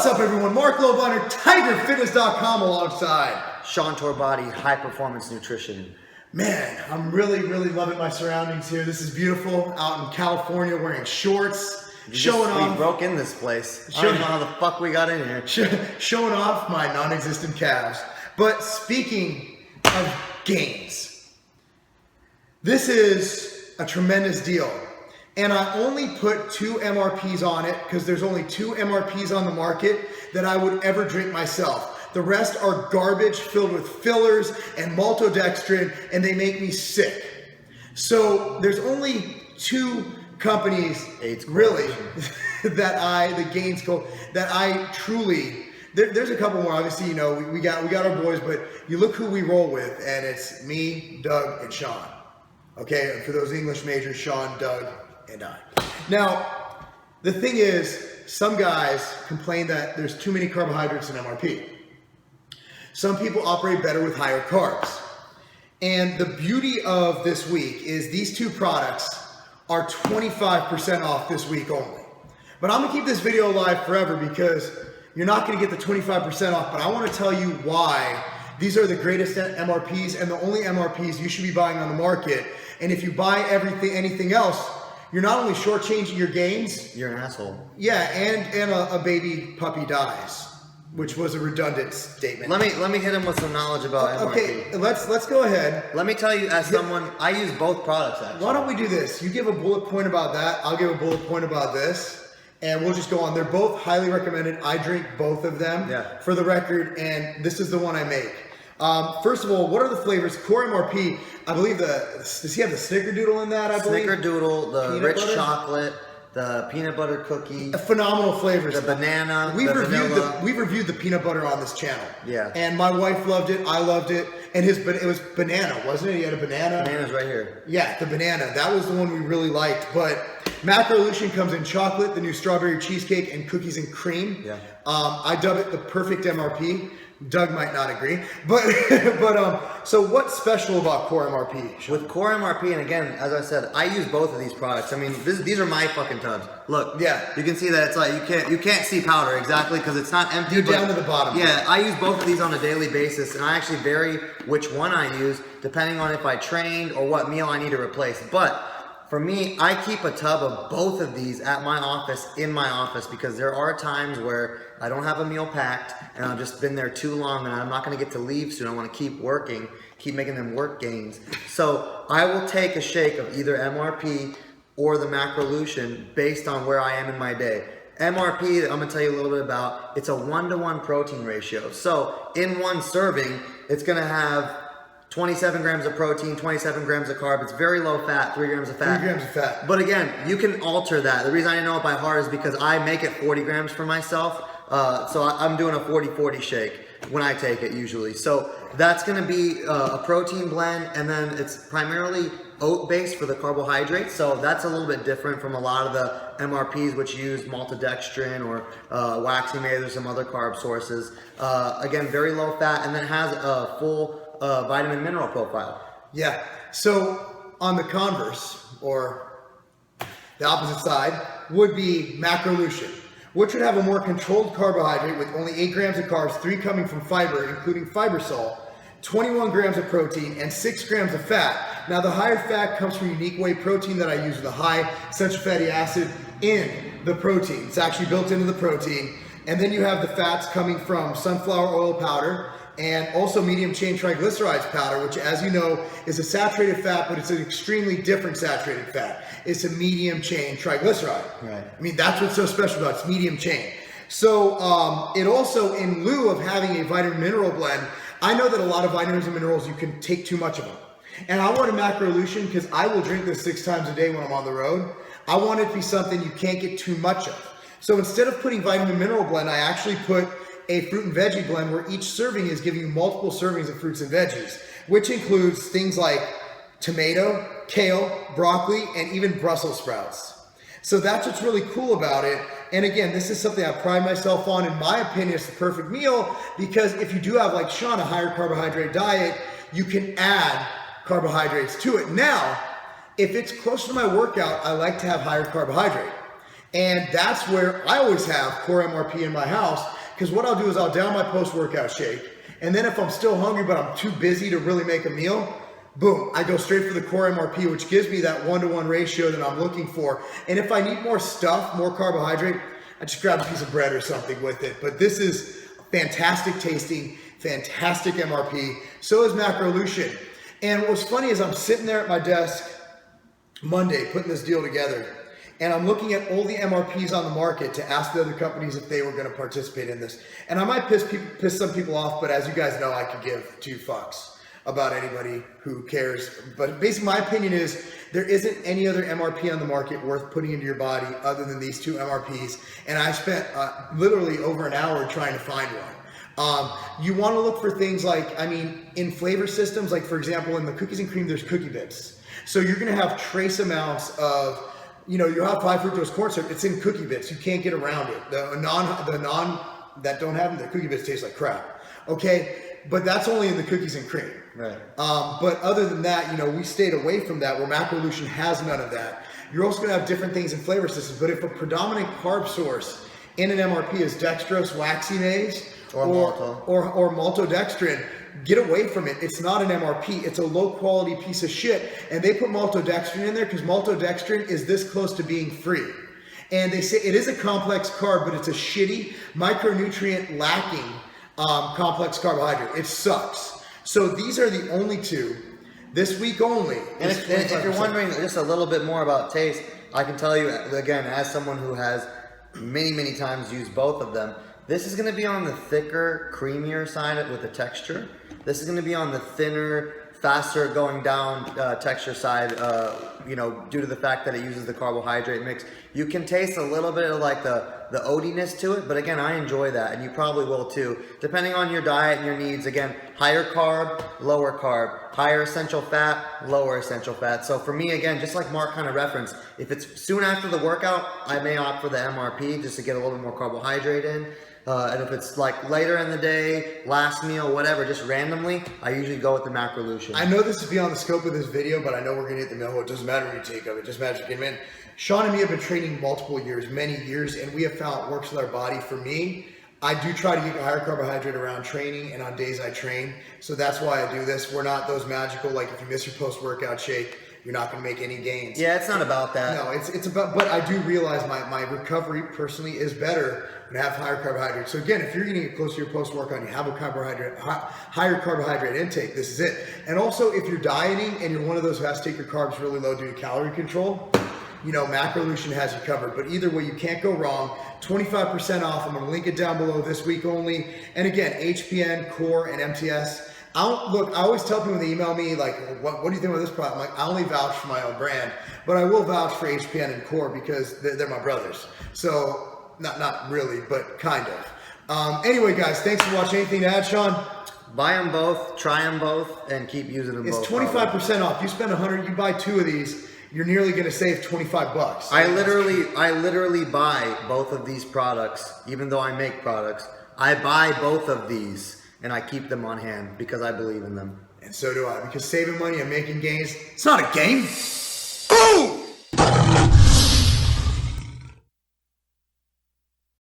What's up, everyone? Marc Lobliner, TigerFitness.com, alongside Sean Torbody, High Performance Nutrition. Man, I'm really loving my surroundings here. This is beautiful. Out in California, wearing shorts, showing off. We broke in this place. I don't know how the fuck we got in here. Showing off my non-existent calves. But speaking of gains, this is a tremendous deal. And I only put 2 MRPs on it because there's only 2 MRPs on the market that I would ever drink myself. The rest are garbage filled with fillers and maltodextrin, and they make me sick. So there's only 2 companies really that I truly, there's a couple more. Obviously, you know, we got our boys, but you look who we roll with, and it's me, Doug, and Sean. Okay, for those English majors, Sean, Doug, and I. Now, the thing is, some guys complain that there's too many carbohydrates in MRP. Some people operate better with higher carbs. And the beauty of this week is these 2 products are 25% off this week only. But I'm gonna keep this video alive forever because you're not gonna get the 25% off, but I wanna tell you why these are the greatest MRPs and the only MRPs you should be buying on the market. And if you buy anything else, you're not only shortchanging your gains. You're an asshole. Yeah, and a baby puppy dies, which was a redundant statement. Let me hit him with some knowledge about MRP. Okay, let's go ahead. Let me tell you, as someone, I use both products actually. Why don't we do this? You give a bullet point about that. I'll give a bullet point about this, and we'll just go on. They're both highly recommended. I drink both of them for the record, and this is the one I make. First of all, what are the flavors? Core MRP, I believe does he have the snickerdoodle in that, I believe? Snickerdoodle, the peanut rich butter? Chocolate, the peanut butter cookie. Phenomenal flavors. The banana, we've vanilla. reviewed the peanut butter on this channel. Yeah. And my wife loved it, I loved it. And it was banana, wasn't it? He had a banana. Banana's right here. Yeah, the banana. That was the one we really liked. But Macrolution comes in chocolate, the new strawberry cheesecake, and cookies and cream. Yeah. I dub it the perfect MRP. Doug might not agree, but so what's special about Core MRP? With Core MRP, and again, as I said, I use both of these products. I mean, these are my fucking tubs. Look, yeah, you can see that it's like you can't see powder exactly because it's not empty. You're down to the bottom. Yeah, I use both of these on a daily basis, and I actually vary which one I use depending on if I trained or what meal I need to replace. But for me, I keep a tub of both of these at my office, in my office, because there are times where I don't have a meal packed and I've just been there too long and I'm not gonna get to leave soon. I wanna keep working, keep making them work gains. So I will take a shake of either MRP or the Macrolution based on where I am in my day. MRP, I'm gonna tell you a little bit about, it's a 1-to-1 protein ratio. So in one serving, it's gonna have 27 grams of protein, 27 grams of carb. It's very low fat, 3 grams of fat. 3 grams of fat. But again, you can alter that. The reason I didn't know it by heart is because I make it 40 grams for myself. So I'm doing a 40-40 shake when I take it usually. So that's gonna be a protein blend, and then it's primarily oat-based for the carbohydrates. So that's a little bit different from a lot of the MRPs, which use maltodextrin or waxy maize or some other carb sources. Again, very low fat, and then has a full vitamin mineral profile. Yeah, so on the converse, or the opposite side, would be Macrolution, which would have a more controlled carbohydrate with only 8 grams of carbs, 3 coming from fiber, including fiber salt, 21 grams of protein, and 6 grams of fat. Now the higher fat comes from unique whey protein that I use with a high essential fatty acid in the protein. It's actually built into the protein. And then you have the fats coming from sunflower oil powder, and also medium chain triglycerides powder, which, as you know, is a saturated fat, but it's an extremely different saturated fat. It's a medium chain triglyceride. Right. I mean, that's what's so special about it. It's medium chain. So it also, in lieu of having a vitamin mineral blend, I know that a lot of vitamins and minerals, you can take too much of them. And I want a Macrolution because I will drink this 6 times a day when I'm on the road. I want it to be something you can't get too much of. So instead of putting vitamin mineral blend, I actually put a fruit and veggie blend where each serving is giving you multiple servings of fruits and veggies, which includes things like tomato, kale, broccoli, and even Brussels sprouts. So that's what's really cool about it. And again, this is something I pride myself on. In my opinion, it's the perfect meal because if you do have, like Sean, a higher carbohydrate diet, you can add carbohydrates to it. Now, if it's close to my workout, I like to have higher carbohydrate. And that's where I always have core MRP in my house, because what I'll do is I'll down my post-workout shake, and then if I'm still hungry but I'm too busy to really make a meal, boom, I go straight for the core MRP, which gives me that 1-to-1 ratio that I'm looking for. And if I need more stuff, more carbohydrate, I just grab a piece of bread or something with it. But this is fantastic tasting, fantastic MRP. So is Macrolution. And what's funny is I'm sitting there at my desk Monday putting this deal together, and I'm looking at all the MRPs on the market to ask the other companies if they were going to participate in this. And I might piss some people off, but as you guys know, I could give 2 fucks about anybody who cares. But basically my opinion is there isn't any other MRP on the market worth putting into your body other than these 2 MRPs. And I spent literally over an hour trying to find one. You want to look for things like, I mean, in flavor systems, like for example, in the cookies and cream, there's cookie bits. So you're going to have trace amounts of, you know, you have high fructose corn syrup. It's in cookie bits. You can't get around it. The non that don't have them, the cookie bits taste like crap. Okay, but that's only in the cookies and cream. Right. But other than that, you know, we stayed away from that, where Macrolution has none of that. You're also going to have different things in flavor systems. But if a predominant carb source in an MRP is dextrose, waxy maize, or maltodextrin, get away from it. It's not an MRP. It's a low quality piece of shit. And they put maltodextrin in there because maltodextrin is this close to being free. And they say it is a complex carb, but it's a shitty micronutrient lacking complex carbohydrate. It sucks. So these are the only 2 this week only. And if you're wondering just a little bit more about taste, I can tell you again, as someone who has many times used both of them, this is going to be on the thicker, creamier side with the texture. This is going to be on the thinner, faster going down texture side, you know, due to the fact that it uses the carbohydrate mix. You can taste a little bit of like the oatiness to it, but again, I enjoy that, and you probably will too, depending on your diet and your needs. Again, higher carb, lower carb, higher essential fat, lower essential fat. So for me, again, just like Marc kind of referenced, if it's soon after the workout, I may opt for the MRP just to get a little bit more carbohydrate in. And if it's like later in the day, last meal, whatever, just randomly, I usually go with the Macrolution. I know this is beyond the scope of this video, but I know we're going to hit the middle. It doesn't matter what you take of it. Just matter getting in. Sean and me have been training multiple years, many years, and we have found it works with our body. For me, I do try to get a higher carbohydrate around training and on days I train. So that's why I do this. We're not those magical, like if you miss your post-workout shake, you're not going to make any gains. Yeah, it's not about that. No, it's about, but I do realize my recovery personally is better when I have higher carbohydrates. So again, if you're eating it close to your post-workout and you have a higher carbohydrate intake, this is it. And also if you're dieting and you're one of those who has to take your carbs really low due to calorie control, you know, Macrolution has you covered. But either way, you can't go wrong. 25% off. I'm going to link it down below this week only. And again, HPN, Core, and MTS. Look, I always tell people when they email me, like, what do you think about this product? I'm like, I only vouch for my own brand, but I will vouch for HPN and Core because they're my brothers. So, not really, but kind of. Anyway, guys, thanks for watching. Anything to add, Sean? Buy them both, try them both, and keep using them both. It's 25% off. You spend 100, you buy 2 of these, you're nearly going to save 25 bucks. I literally buy both of these products, even though I make products. I buy both of these and I keep them on hand because I believe in them. And so do I, because saving money and making gains, it's not a game.